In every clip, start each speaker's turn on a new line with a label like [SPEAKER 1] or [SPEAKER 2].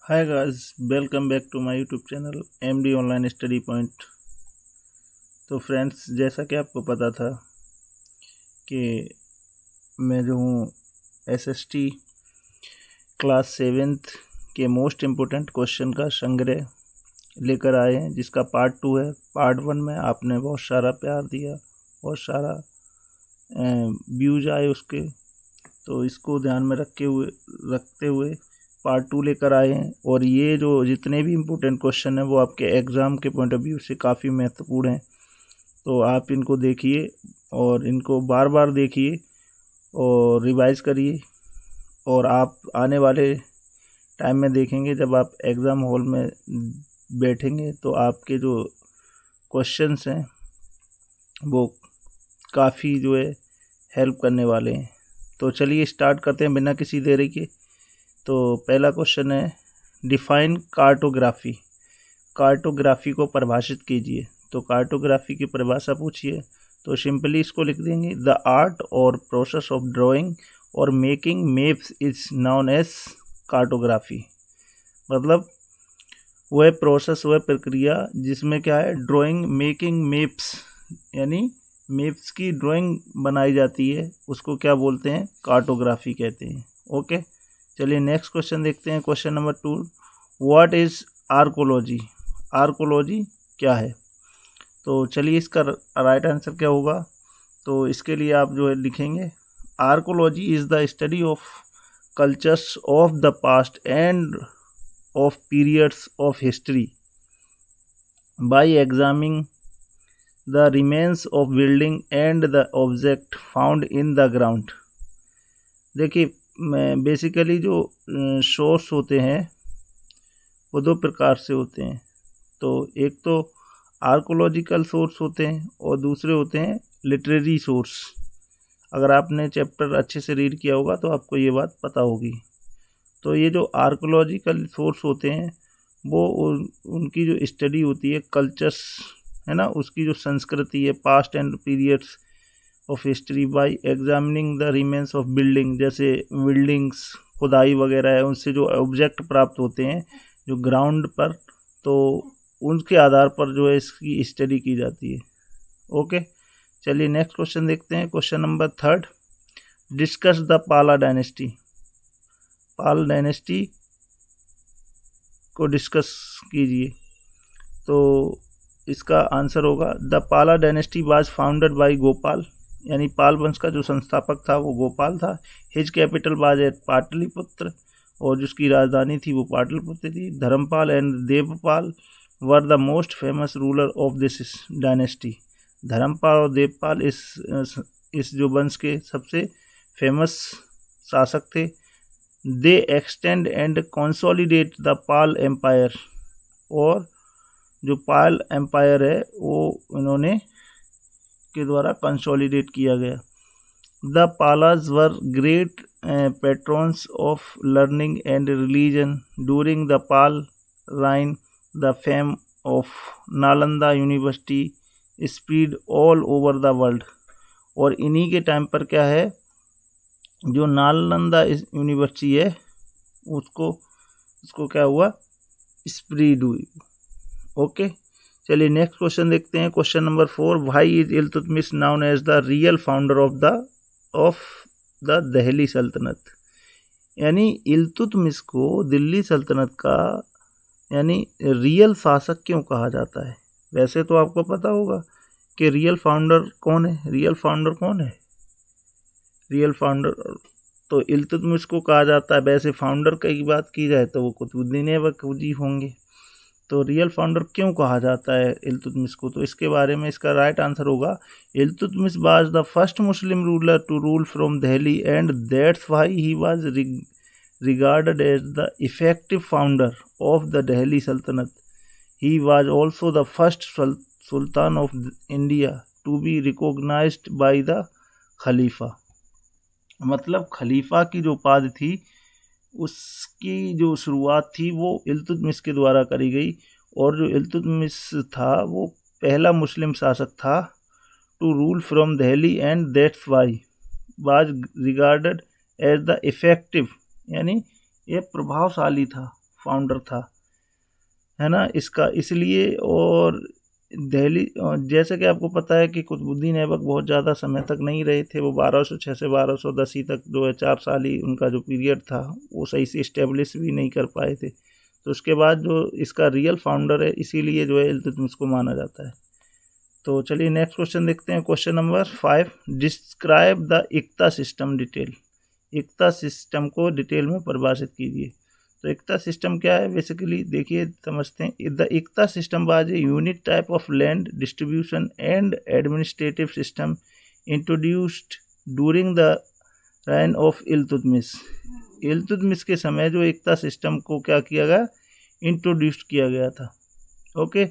[SPEAKER 1] Hi guys, welcome back to my YouTube channel MD online study point. तो friends, जैसा कि आपको पता था कि मैं जो हूँ SST क्लास 7th के मोस्ट इम्पोर्टेंट क्वेश्चन का संग्रह लेकर आए हैं, जिसका पार्ट 2 है। पार्ट 1 में आपने बहुत सारा प्यार दिया, बहुत सारा व्यूज आए उसके, तो इसको ध्यान में रखते हुए पार्ट 2 लेकर आए हैं। और ये जो जितने भी इम्पोर्टेंट क्वेश्चन हैं वो आपके एग्ज़ाम के पॉइंट ऑफ व्यू से काफ़ी महत्वपूर्ण हैं। तो आप इनको देखिए और इनको बार बार देखिए और रिवाइज करिए, और आप आने वाले टाइम में देखेंगे जब आप एग्ज़ाम हॉल में बैठेंगे तो आपके जो क्वेश्चंस हैं वो काफ़ी जो है हेल्प करने वाले हैं। तो चलिए स्टार्ट करते हैं बिना किसी देरी के। तो पहला क्वेश्चन है, डिफाइन कार्टोग्राफी। कार्टोग्राफी को परिभाषित कीजिए। तो कार्टोग्राफी की परिभाषा पूछिए तो सिंपली इसको लिख देंगे, the art or process of drawing or making maps is known as cartography. मतलब वह प्रोसेस, वह प्रक्रिया जिसमें क्या है, ड्राइंग मेकिंग मैप्स, यानी मैप्स की ड्राइंग बनाई जाती है, उसको क्या बोलते हैं, कार्टोग्राफी कहते हैं। ओके, चलिए नेक्स्ट क्वेश्चन देखते हैं। Question number 2, what is archaeology. Archaeology क्या है? तो चलिए इसका राइट आंसर क्या होगा। तो इसके लिए आप जो है लिखेंगे, archaeology is the study of cultures of the past end of periods of history by examining the remains of building and the object found in the ground. देखिए, बेसिकली जो सोर्स होते हैं वो दो प्रकार से होते हैं। तो एक तो आर्कोलॉजिकल सोर्स होते हैं और दूसरे होते हैं लिटरेरी सोर्स। अगर आपने चैप्टर अच्छे से रीड किया होगा तो आपको ये बात पता होगी। तो ये जो आर्कोलॉजिकल सोर्स होते हैं वो उनकी जो स्टडी होती है कल्चर्स, है ना, उसकी जो संस्कृति है, past and periods of history by examining the remains of building, जैसे बिल्डिंग्स, खुदाई वगैरह है, उनसे जो ऑब्जेक्ट प्राप्त होते हैं जो ग्राउंड पर, तो उनके आधार पर जो है इसकी स्टडी की जाती है। ओके, चलिए नेक्स्ट क्वेश्चन देखते हैं। क्वेश्चन नंबर 3, डिस्कस द पाला डायनेस्टी। पाल डायनेस्टी को डिस्कस कीजिए। तो इसका आंसर होगा, द पाला dynasty was founded by Gopal, यानी पाल वंश का जो संस्थापक था वो गोपाल था। His capital was at Pataliputra, और जिसकी राजधानी थी वो पाटलिपुत्र थी। Dharmapala and Devapala were the most famous ruler of this dynasty. Dharmapala और देवपाल इस जो वंश के सबसे फेमस शासक थे। They extend and consolidate the Pala empire, और जो पाल एम्पायर है वो इन्होंने के द्वारा कंसोलिडेट किया गया। The Palas were great patrons of learning and religion during the Pala reign. The fame of Nalanda university spread all over the world. और इन्हीं के टाइम पर क्या है, जो नालंदा यूनिवर्सिटी है उसको क्या हुआ, स्प्रेड हुई। ओके, चलिए नेक्स्ट क्वेश्चन देखते हैं। Question number 4, why is Iltutmish known as the real founder of the Delhi sultanate. यानी इल्तुतमिश को दिल्ली सल्तनत का यानी रियल शासक क्यों कहा जाता है? वैसे तो आपको पता होगा कि रियल फाउंडर कौन है। रियल फाउंडर तो इल्तुतमिश को कहा जाता है। वैसे फाउंडर की बात की जाए तो वो कुतुबुद्दीन ऐबक होंगे। तो रियल फाउंडर क्यों कहा जाता है इल्तुतमिश को? तो इसके बारे में इसका राइट आंसर होगा, Iltutmish was the first Muslim ruler to rule from Delhi and that's why he was regarded as the effective founder of the Delhi Sultanate. He was also the first Sultan of India to be recognized by the Khalifa. मतलब खलीफा की जो उपाधि थी उसकी जो शुरुआत थी वो इल्तुतमिश के द्वारा करी गई, और जो इल्तुतमिश था वो पहला मुस्लिम शासक था to rule from Delhi and that's why was regarded as the effective, यानी ये प्रभावशाली था, फाउंडर था, है ना इसका, इसलिए। और दिल्ली, जैसे कि आपको पता है कि कुतुबुद्दीन ऐबक बहुत ज़्यादा समय तक नहीं रहे थे, वो 1206 से 1210 ही तक जो है 4 साल ही उनका जो पीरियड था वो सही से इस्टेब्लिश भी नहीं कर पाए थे। तो उसके बाद जो इसका रियल फाउंडर है, इसीलिए जो है इल्तुतमिश को माना जाता है। तो चलिए नेक्स्ट क्वेश्चन देखते हैं। Question number 5, describe the iqta system detail. Iqta system को डिटेल में परिभाषित कीजिए। तो इक्ता सिस्टम क्या है, बेसिकली देखिए समझते हैं। The iqta system was a unique type of land distribution and administrative system introduced during the reign of Iltutmish. Iltutmish के समय जो इक्ता सिस्टम को क्या किया गया, इंट्रोड्यूस किया गया था। Okay,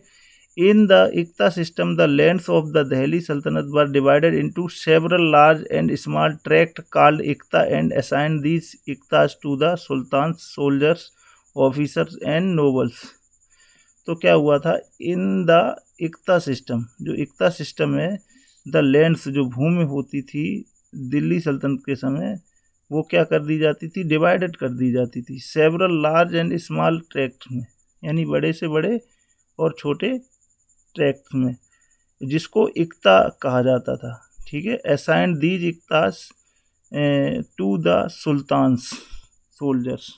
[SPEAKER 1] in the Ikta system, the lands of the Delhi Sultanate were divided into several large and small tracts called Ikta and assigned these Iktas to the sultans, soldiers, officers and nobles. तो क्या हुआ था, in the iqta system, जो इक्ता system है, the lands जो भूमि होती थी दिल्ली सल्तनत के समय, वो क्या कर दी जाती थी, डिवाइडेड कर दी जाती थी several large and small tract में, यानी बड़े से बड़े और छोटे ट्रैक्ट में, जिसको इक्ता कहा जाता था। ठीक है, assigned these iqtas to the sultan's soldiers,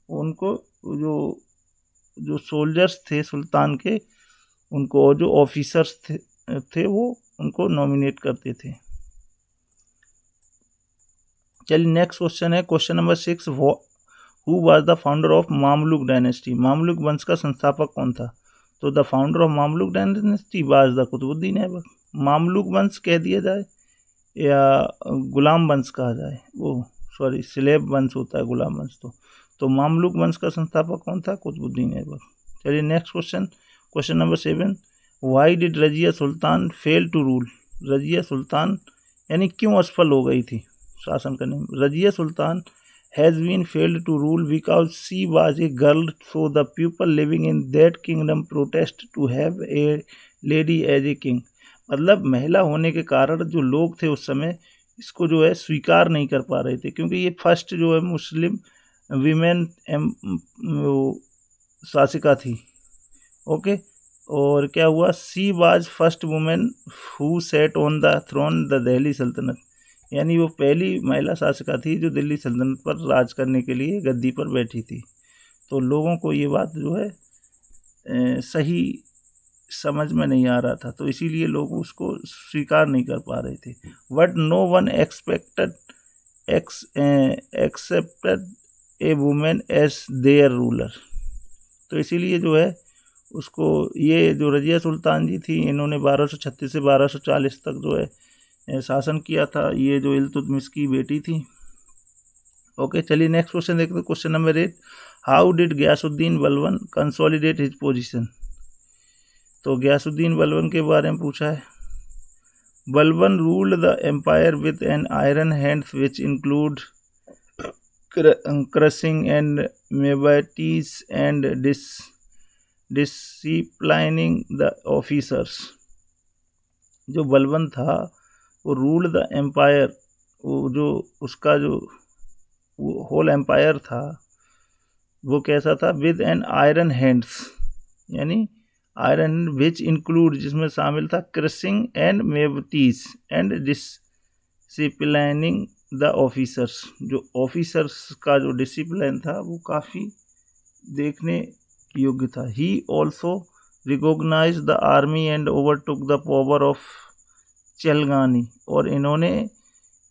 [SPEAKER 1] उनको जो सोल्जर्स थे सुल्तान के, उनको, और जो ऑफिसर्स थे वो उनको नॉमिनेट करते थे। चलिए नेक्स्ट क्वेश्चन है, question number 6, who was the founder of Mamluk dynasty. Mamluk वंश का संस्थापक कौन था। तो the founder of Mamluk dynasty was the Qutbuddin Aibak. Mamluk वंश कह दिया जाए या गुलाम वंश कहा जाए, स्लेव वंश होता है गुलाम वंश। तो मामलुक वंश का संस्थापक कौन था, कुतुबुद्दीन ऐबक। चलिए next question, question number 7, why did Razia Sultan fail to rule. Razia Sultan यानी क्यों असफल हो गई थी शासन करने में। Razia Sultan has been failed to rule because she was a girl, so the people living in that kingdom protest to have a lady as a king। मतलब महिला होने के कारण जो लोग थे उस समय इसको जो है स्वीकार नहीं कर पा रहे थे, क्योंकि ये फर्स्ट जो है मुस्लिम वीमेन शासिका थी। ओके, और क्या हुआ, she was first women who set on the throne the Delhi sultanate, यानी वो पहली महिला शासिका थी जो दिल्ली सल्तनत पर राज करने के लिए गद्दी पर बैठी थी। तो लोगों को ये बात जो है सही समझ में नहीं आ रहा था, तो इसीलिए लोग उसको स्वीकार नहीं कर पा रहे थे। But no one accepted a women as their ruler. तो इसीलिए जो है उसको, ये जो रजिया सुल्तान जी थी, इन्होंने 1236 से 1240 तक जो है शासन किया था। ये जो इल्तुतमिश की बेटी थी। ओके, चलिए नेक्स्ट क्वेश्चन देखते हैं। Question number 8, how did Ghiyasuddin Balban consolidate his position. तो गयासुद्दीन बलबन के बारे में पूछा है। Balban ruled the empire with an iron hands which include crushing and Mewatis and disciplining the officers. जो बलबन था वो रूल्ड द एम्पायर, वो जो उसका जो होल एम्पायर था वो कैसा था, विद एन आयरन हैंड्स, यानी आयरन विच इंक्लूड, जिसमें शामिल था crushing and Mewatis and disciplining the officers. जो ऑफिसर्स का जो डिसिप्लिन था वो काफ़ी देखने योग्य था। He also recognize the army and overtook the power of Chahalgani, और इन्होंने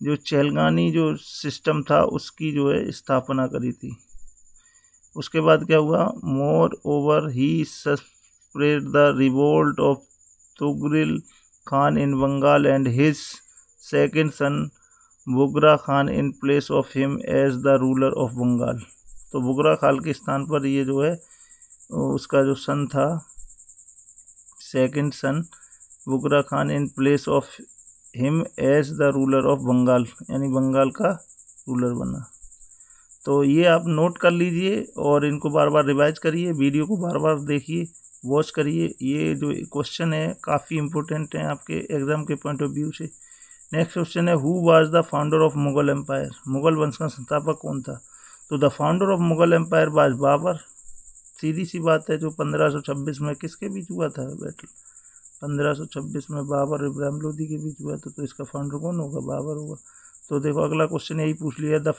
[SPEAKER 1] जो चेलगानी जो सिस्टम था उसकी जो है स्थापना करी थी। उसके बाद क्या हुआ, moreover he suppressed the revolt of Tughril Khan in Bengal and his second son Bughra Khan in place of him as the ruler of Bengal. तो बुगरा खान के स्थान पर ये जो है उसका जो सन था, second son Bughra Khan in place of him as the ruler of Bengal, यानी बंगाल का रूलर बना। तो ये आप नोट कर लीजिए और इनको बार बार रिवाइज करिए, वीडियो को बार बार देखिए, वॉच करिए। ये जो क्वेश्चन है काफ़ी इंपॉर्टेंट है आपके एग्जाम के पॉइंट ऑफ व्यू से। नेक्स्ट क्वेश्चन है, who was the founder of Mughal empire. Mughal वंश का संस्थापक कौन था। तो the founder of Mughal empire was Babur. सीधी सी बात है, जो 1526 में किसके बीच हुआ था बैटल? 1526 में बाबर इब्राहिम लोदी के बीच हुआ था, तो इसका फाउंडर कौन होगा? बाबर होगा। तो देखो अगला क्वेश्चन यही पूछ लिया, the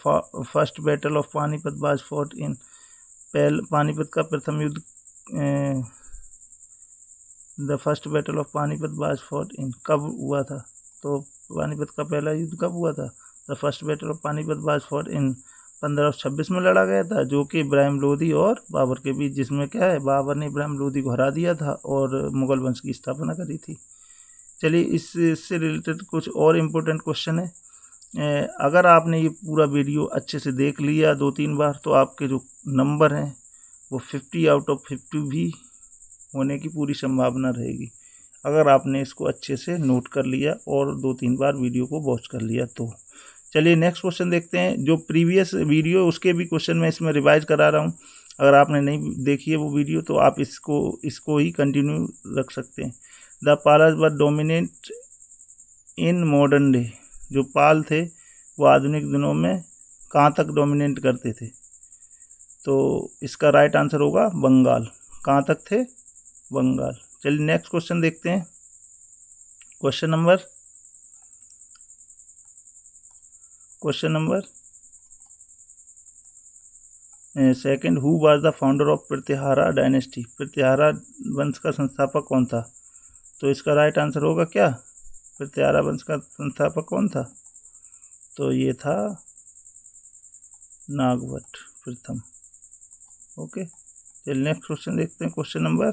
[SPEAKER 1] first battle of Panipat was fought in, Panipat का प्रथम युद्ध, the first battle of Panipat was fought in, कब हुआ था? तो पानीपत का पहला युद्ध कब हुआ था? The first battle of Panipat was fought in 1526 में लड़ा गया था, जो कि इब्राहिम लोदी और बाबर के बीच, जिसमें क्या है, बाबर ने इब्राहिम लोदी को हरा दिया था और मुगल वंश की स्थापना करी थी। चलिए इससे रिलेटेड कुछ और इम्पोर्टेंट क्वेश्चन है। अगर आपने ये पूरा वीडियो अच्छे से देख लिया 2-3 बार, तो आपके जो नंबर हैं वो 50 आउट ऑफ 50 भी होने की पूरी संभावना रहेगी, अगर आपने इसको अच्छे से नोट कर लिया और 2-3 बार वीडियो को वॉच कर लिया तो। चलिए नेक्स्ट क्वेश्चन देखते हैं। जो प्रीवियस वीडियो उसके भी क्वेश्चन मैं इसमें रिवाइज करा रहा हूँ, अगर आपने नहीं देखी है वो वीडियो तो आप इसको ही कंटिन्यू रख सकते हैं। The Palas were dominate in modern day, जो पाल थे वो आधुनिक दिनों में कहाँ तक डोमिनेट करते थे? तो इसका राइट आंसर होगा बंगाल। कहाँ तक थे? बंगाल। चलिए नेक्स्ट क्वेश्चन देखते हैं। Question number second, who was the founder of Pratihara dynasty, Pratihara वंश का संस्थापक कौन था? तो इसका राइट आंसर होगा क्या? प्रतिहारा वंश का संस्थापक कौन था? तो ये था नागवट प्रथम। ओके, चलिए नेक्स्ट क्वेश्चन देखते हैं। Question number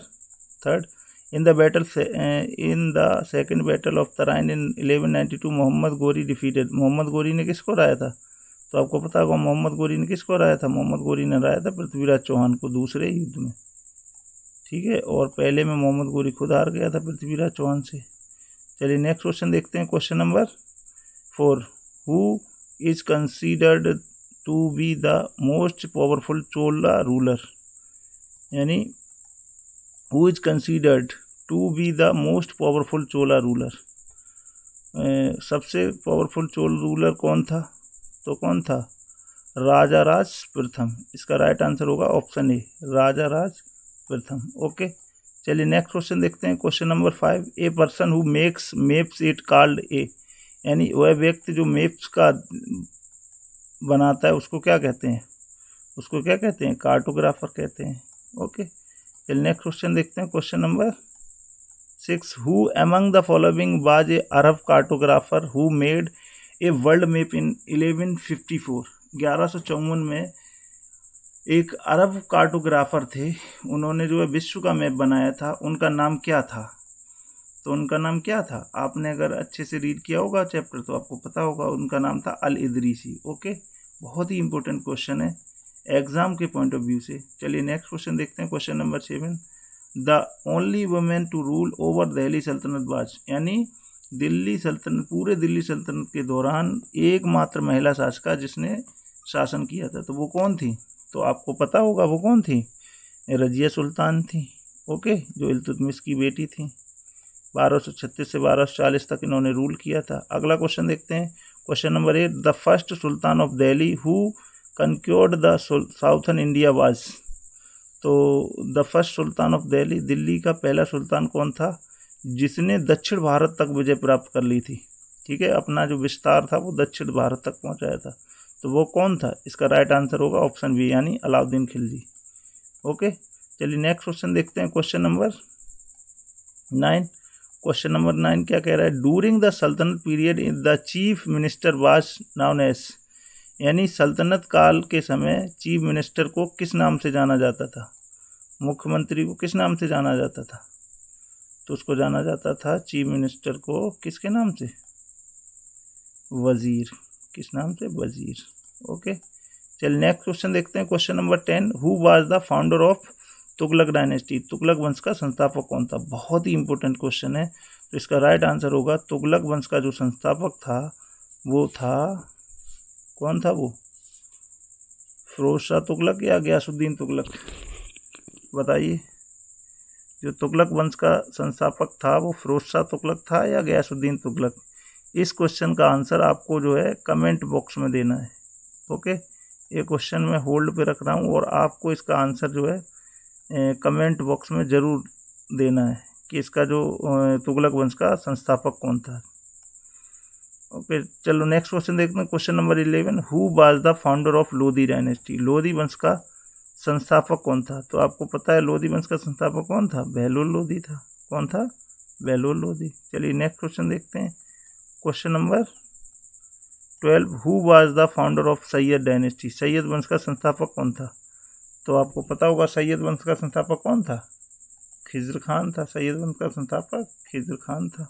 [SPEAKER 1] third, in the second battle of Tarain in 1192 Mohammad Ghori defeated, Mohammad Ghori ने किसको हराया था? तो आपको पता होगा मोहम्मद गोरी ने किसको हराया था? मोहम्मद गोरी ने हराया था पृथ्वीराज चौहान को दूसरे युद्ध में, ठीक है, और पहले में मोहम्मद गोरी खुद हार गया था पृथ्वीराज चौहान से। चलिए नेक्स्ट क्वेश्चन देखते हैं। Question number 4, who is considered to be the most powerful Chola ruler, यानी who is considered to be the most powerful Chola ruler, सबसे पावरफुल चोल रूलर कौन था? तो कौन था? राजा राज प्रथम। इसका राइट आंसर होगा ऑप्शन ए, राजा राज प्रथम। ओके, चलिए नेक्स्ट क्वेश्चन देखते हैं। Question number 5, a person who makes maps it called a, यानी वह व्यक्ति जो मैप्स का बनाता है उसको क्या कहते हैं? उसको क्या कहते हैं? कार्टोग्राफर कहते हैं। ओके, चलिए नेक्स्ट क्वेश्चन देखते हैं। Question number 6, who among the following was a Arab cartographer who made a world map in 1154, 1154 में एक अरब कार्टोग्राफर थे, उन्होंने जो है विश्व का मैप बनाया था, उनका नाम क्या था? तो उनका नाम क्या था? आपने अगर अच्छे से रीड किया होगा चैप्टर तो आपको पता होगा, उनका नाम था अल इदरीसी। ओके, बहुत ही इंपॉर्टेंट क्वेश्चन है एग्जाम के पॉइंट ऑफ व्यू से। चलिए नेक्स्ट क्वेश्चन देखते हैं। Question number 7, the only women to rule over Delhi sultanate was, यानी दिल्ली सल्तनत, पूरे दिल्ली सल्तनत के दौरान एकमात्र महिला शासिका जिसने शासन किया था, तो वो कौन थी? तो आपको पता होगा वो कौन थी? रजिया सुल्तान थी। ओके, जो इल्तुतमिश की बेटी थी। 1236 से 1240 तक इन्होंने रूल किया था। अगला क्वेश्चन देखते हैं। Question number 8, the first sultan of Delhi who conquered the southern India was, तो the first sultan of Delhi, Delhi का पहला सुल्तान कौन था जिसने दक्षिण भारत तक विजय प्राप्त कर ली थी? ठीक है, अपना जो विस्तार था वो दक्षिण भारत तक पहुंचाया था, तो वो कौन था? इसका राइट आंसर होगा ऑप्शन बी, यानी अलाउद्दीन खिलजी। ओके, चलिए नेक्स्ट क्वेश्चन देखते हैं। क्वेश्चन नंबर 9, क्वेश्चन नंबर 9 क्या कह रहा है? During the sultanate period the chief minister was known as, यानी सल्तनत काल के समय चीफ मिनिस्टर को किस नाम से जाना जाता था? मुख्यमंत्री को किस नाम से जाना जाता था? तो उसको जाना जाता था चीफ मिनिस्टर को किसके नाम से? वजीर। किस नाम से? वजीर। ओके, चलिए नेक्स्ट क्वेश्चन देखते हैं। Question number 10, who was the founder of Tughlaq dynasty, Tughlaq वंश का संस्थापक कौन था? बहुत ही इंपॉर्टेंट क्वेश्चन है, तो इसका राइट आंसर होगा तुगलक वंश का जो संस्थापक था वो था, कौन था वो? फिरोज शाह तुगलक या गयासुद्दीन तुगलक? बताइए, जो तुगलक वंश का संस्थापक था वो फिरोज शाह तुगलक था या गयासुद्दीन तुगलक? इस क्वेश्चन का आंसर आपको जो है कमेंट बॉक्स में देना है। ओके, ये क्वेश्चन मैं होल्ड पे रख रहा हूँ और आपको इसका आंसर जो है कमेंट बॉक्स में ज़रूर देना है कि इसका जो तुगलक वंश का संस्थापक कौन था। ओके, चलो नेक्स्ट क्वेश्चन देखते हैं। Question number 11, who was the founder of Lodhi dynasty? Lodhi वंश का संस्थापक कौन था? तो आपको पता है लोधी वंश का संस्थापक कौन था? बहलोल लोधी था। कौन था? बहलोल लोधी। चलिए नेक्स्ट क्वेश्चन देखते हैं। Question number 12, who was the founder of Syed dynasty? Syed वंश का संस्थापक कौन था? तो आपको पता होगा सैयद वंश का संस्थापक कौन था? खिज्र खान था। सैयद वंश का संस्थापक खिज्र खान था।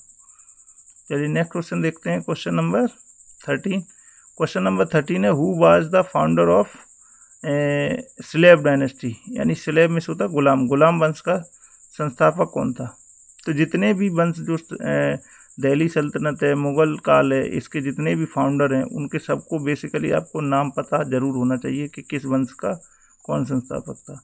[SPEAKER 1] चलिए नेक्स्ट क्वेश्चन देखते हैं। Question number 13। क्वेश्चन नंबर 13 है, who was the founder of slab dynasty? यानी स्लेब में से होता गुलाम वंश का संस्थापक कौन था? तो जितने भी वंश जो दिल्ली सल्तनत है, मुग़ल काल है, इसके जितने भी फाउंडर हैं उनके सबको बेसिकली आपको नाम पता ज़रूर होना चाहिए कि किस वंश का कौन संस्थापक था।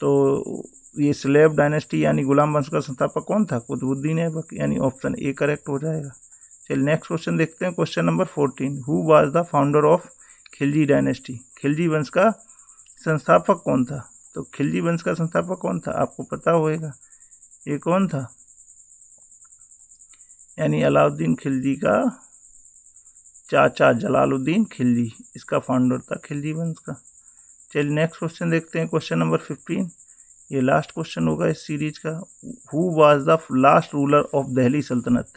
[SPEAKER 1] तो ये स्लेब डायनेस्टी यानी गुलाम वंश का संस्थापक कौन था? कुतुबुद्दीन ऐबक, यानी ऑप्शन ए करेक्ट हो जाएगा। चलिए नेक्स्ट क्वेश्चन देखते हैं। Question number 14, who was the founder of Khilji dynasty? Khilji वंश का संस्थापक कौन था? तो खिलजी वंश का संस्थापक कौन था? आपको पता होगा ये कौन था? यानी अलाउद्दीन खिलजी का चाचा जलालुद्दीन खिलजी, इसका फाउंडर था खिलजी वंश का। चलिए नेक्स्ट क्वेश्चन देखते हैं। क्वेश्चन नंबर 15, ये लास्ट क्वेश्चन होगा इस सीरीज का। Who was the last ruler of Delhi sultanate?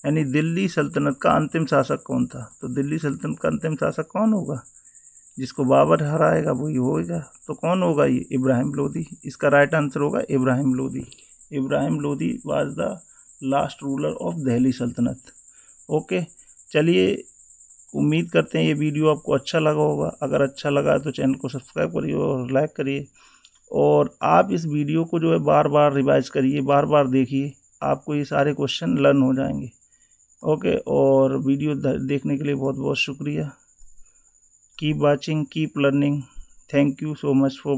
[SPEAKER 1] यानी दिल्ली सल्तनत का अंतिम शासक कौन था? तो दिल्ली सल्तनत का अंतिम शासक कौन होगा? जिसको बाबर हराएगा वही होगा। तो कौन होगा ये? इब्राहिम लोदी। इसका राइट आंसर होगा Ibrahim Lodi. Ibrahim Lodi was the last ruler of Delhi सल्तनत। ओके, चलिए उम्मीद करते हैं ये वीडियो आपको अच्छा लगा होगा। अगर अच्छा लगा तो चैनल को सब्सक्राइब करिए और लाइक करिए, और आप इस वीडियो को जो है बार बार रिवाइज करिए, बार बार देखिए, आपको ये सारे क्वेश्चन लर्न हो जाएंगे। ओके, और वीडियो देखने के लिए बहुत बहुत शुक्रिया। Keep watching, keep learning. Thank you so much for